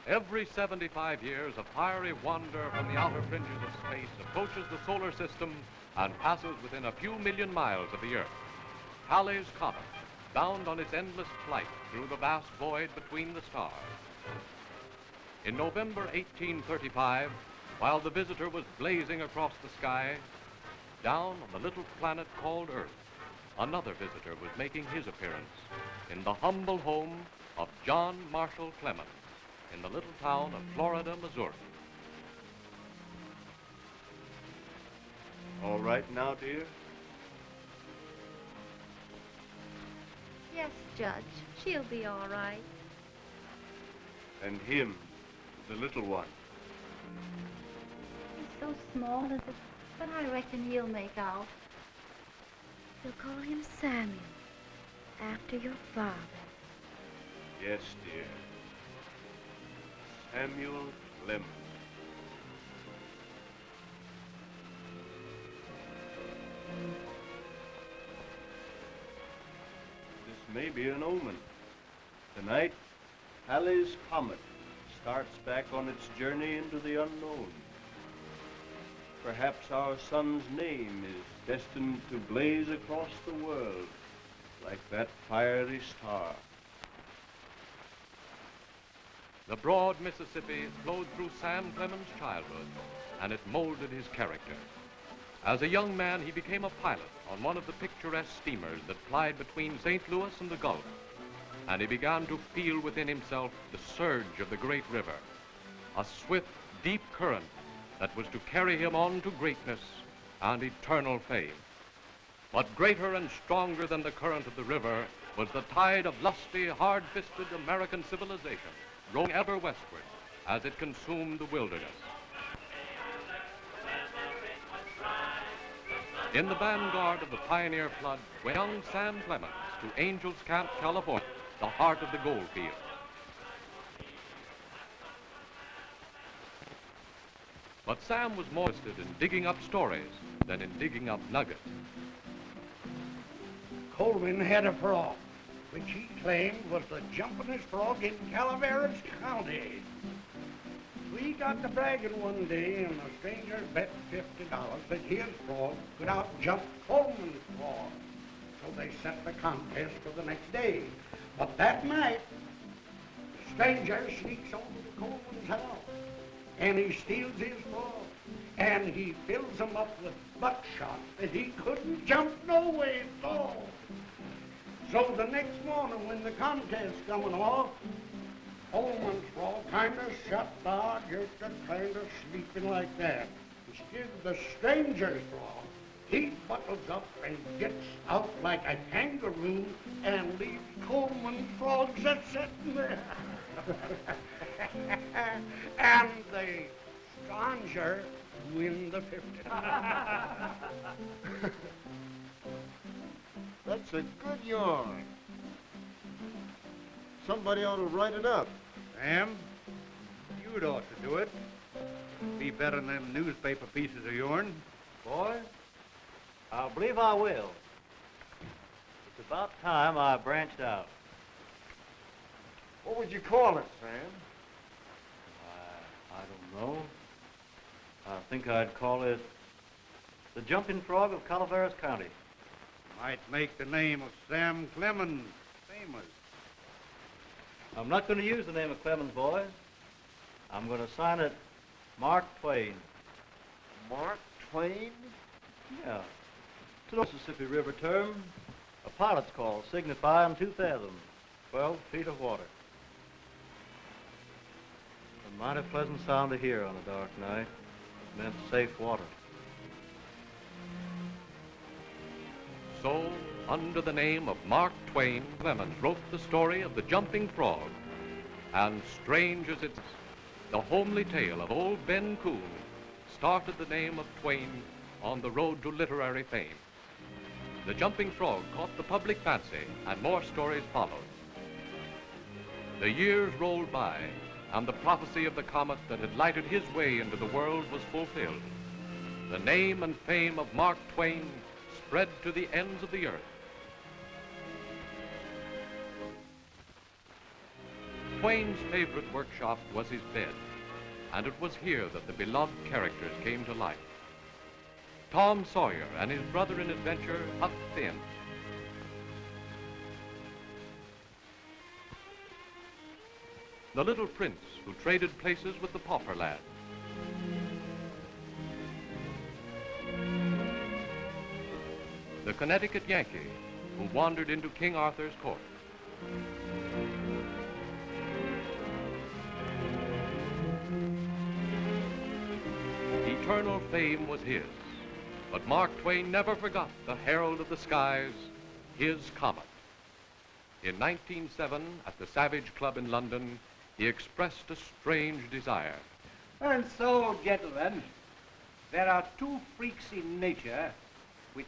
Every 75 years, a fiery wander from the outer fringes of space approaches the solar system and passes within a few million miles of the Earth. Halley's Comet, bound on its endless flight through the vast void between the stars. In November 1835, while the visitor was blazing across the sky, down on the little planet called Earth, another visitor was making his appearance in the humble home of John Marshall Clemens in the little town of Florida, Missouri. All right now, dear? Yes, Judge. She'll be all right. And him, the little one. He's so small, but I reckon he'll make out. We'll call him Samuel, after your father. Yes, dear. Samuel Clemens. This may be an omen. Tonight, Halley's Comet starts back on its journey into the unknown. Perhaps our son's name is destined to blaze across the world like that fiery star. The broad Mississippi flowed through Sam Clemens' childhood, and it molded his character. As a young man, he became a pilot on one of the picturesque steamers that plied between St. Louis and the Gulf, and he began to feel within himself the surge of the great river, a swift, deep current that was to carry him on to greatness and eternal fame. But greater and stronger than the current of the river was the tide of lusty, hard-fisted American civilization, rolling ever westward as it consumed the wilderness. In the vanguard of the pioneer flood went young Sam Clemens to Angels Camp, California, the heart of the gold field. But Sam was more interested in digging up stories than in digging up nuggets. Coleman had a frog, which he claimed was the jumpingest frog in Calaveras County. We got to bragging one day, and a stranger bet $50 that his frog could out-jump Coleman's frog. So they set the contest for the next day. But that night, the stranger sneaks over to Coleman's house, and he steals his frog, and he fills him up with buckshot that he couldn't jump no way at all. So the next morning when the contest coming off, Coleman's frog kind of shut by, just a kind of sleeping like that. Instead, the stranger's frog, he buckles up and gets out like a kangaroo and leaves Coleman's frogs a sitting there. And the stranger win the 50. That's a good yarn. Somebody ought to write it up. Sam, you'd ought to do it. Be better than them newspaper pieces of yourn. Boy, I believe I will. It's about time I branched out. What would you call it, Sam? I don't know. I think I'd call it the Jumping Frog of Calaveras County. Might make the name of Sam Clemens famous. I'm not going to use the name of Clemens, boys. I'm going to sign it Mark Twain. Mark Twain? Yeah. It's a Mississippi River term, a pilot's call signifying 2 fathoms, 12 feet of water. A mighty pleasant sound to hear on a dark night. It meant safe water. So, under the name of Mark Twain, Clemens wrote the story of the Jumping Frog. And strange as it's, the homely tale of old Ben Coon started the name of Twain on the road to literary fame. The Jumping Frog caught the public fancy, and more stories followed. The years rolled by, and the prophecy of the comet that had lighted his way into the world was fulfilled. The name and fame of Mark Twain spread to the ends of the earth. Twain's favorite workshop was his bed, and it was here that the beloved characters came to life. Tom Sawyer and his brother in adventure, Huck Finn. The little prince who traded places with the Pauper lad. The Connecticut Yankee who wandered into King Arthur's court. Eternal fame was his, but Mark Twain never forgot the herald of the skies, his Comet. In 1907, at the Savage Club in London, he expressed a strange desire. And so, gentlemen, there are two freaks in nature which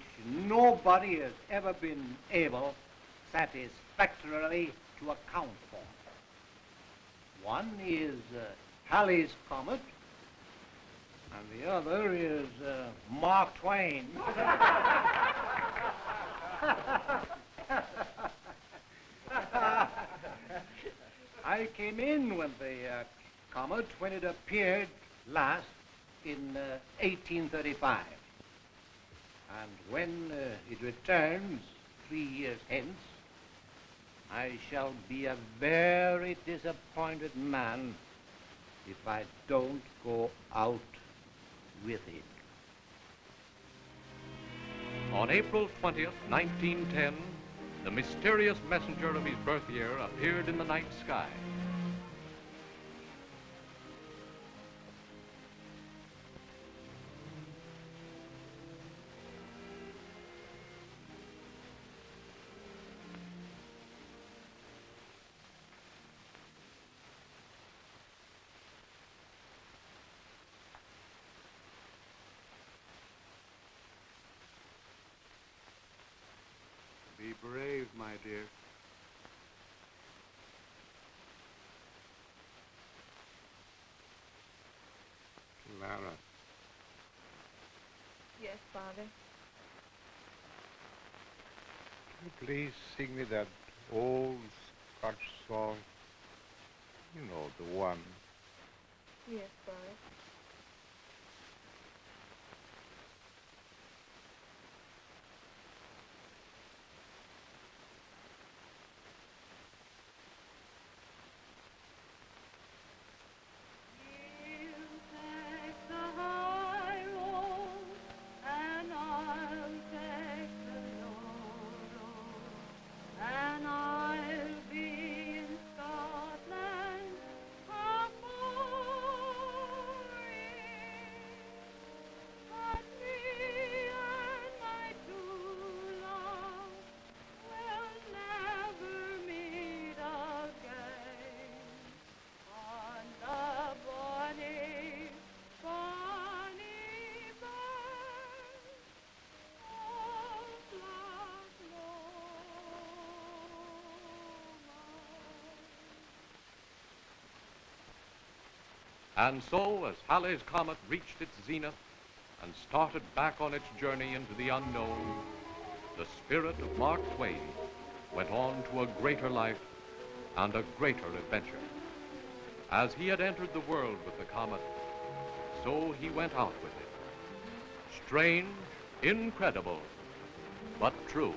nobody has ever been able satisfactorily to account for. One is Halley's Comet, and the other is Mark Twain. I came in when the comet, when it appeared last in 1835. And when it returns 3 years hence, I shall be a very disappointed man if I don't go out with it. On April 20th, 1910, the mysterious messenger of his birth year appeared in the night sky. Be brave, my dear. Clara. Yes, Father. Can you please sing me that old Scotch song? You know, the one. Yes, Father. And so, as Halley's Comet reached its zenith and started back on its journey into the unknown, the spirit of Mark Twain went on to a greater life and a greater adventure. As he had entered the world with the comet, so he went out with it. Strange, incredible, but true.